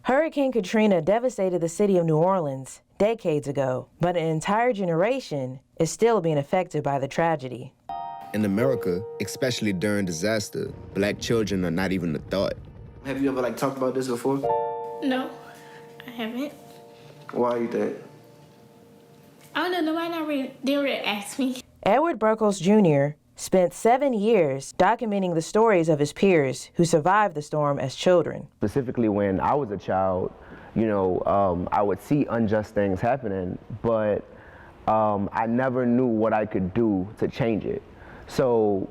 Hurricane Katrina devastated the city of New Orleans decades ago, but an entire generation is still being affected by the tragedy. In America, especially during disaster, Black children are not even a thought. Have you ever talked about this before? No, I haven't. Why you think? I don't know, nobody didn't really ask me. Edward Burkles Jr. spent 7 years documenting the stories of his peers who survived the storm as children. Specifically when I was a child, I would see unjust things happening, but I never knew what I could do to change it. So,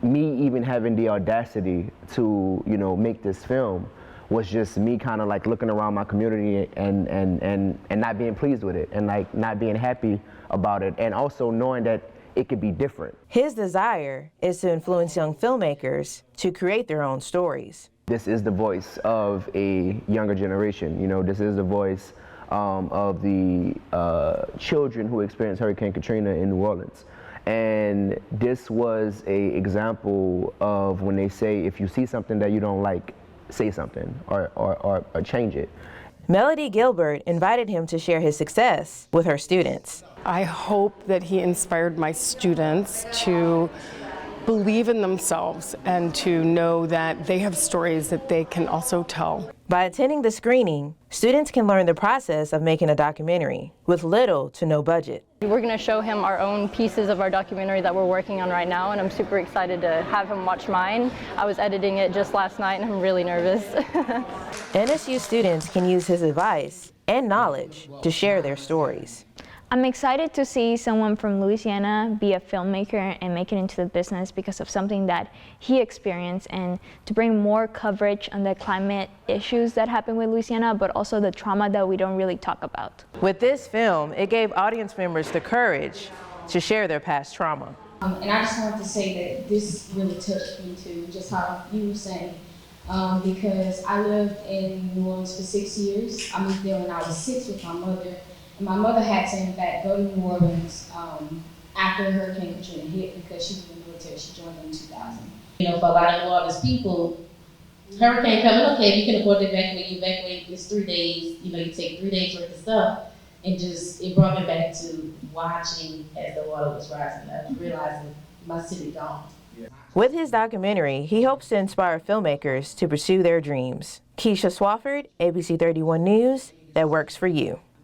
me even having the audacity to, make this film was just me kind of looking around my community and not being pleased with it and not being happy about it, and also knowing that it could be different. His desire is to influence young filmmakers to create their own stories. This is the voice of a younger generation. This is the voice of the children who experienced Hurricane Katrina in New Orleans. And this was an example of when they say, if you see something that you don't like, say something or change it. Melody Gilbert invited him to share his success with her students. I hope that he inspired my students to believe in themselves and to know that they have stories that they can also tell. By attending the screening, students can learn the process of making a documentary with little to no budget. We're going to show him our own pieces of our documentary that we're working on right now, and I'm super excited to have him watch mine. I was editing it just last night and I'm really nervous. NSU students can use his advice and knowledge to share their stories. I'm excited to see someone from Louisiana be a filmmaker and make it into the business because of something that he experienced, and to bring more coverage on the climate issues that happen with Louisiana, but also the trauma that we don't really talk about. With this film, it gave audience members the courage to share their past trauma. And I just wanted to say that this really touched me too, just how you were saying. Because I lived in New Orleans for 6 years. I moved there when I was 6 with my mother. My mother had to, in fact, go to New Orleans after Hurricane Katrina hit because she was in the military. She joined in 2000. For a lot of New Orleans people, hurricane coming, okay, if you can afford to evacuate, you evacuate. It's 3 days. You take 3 days worth of stuff, and it brought me back to watching as the water was rising up, realizing my city gone. With his documentary, he hopes to inspire filmmakers to pursue their dreams. Keisha Swafford, ABC 31 News, that works for you.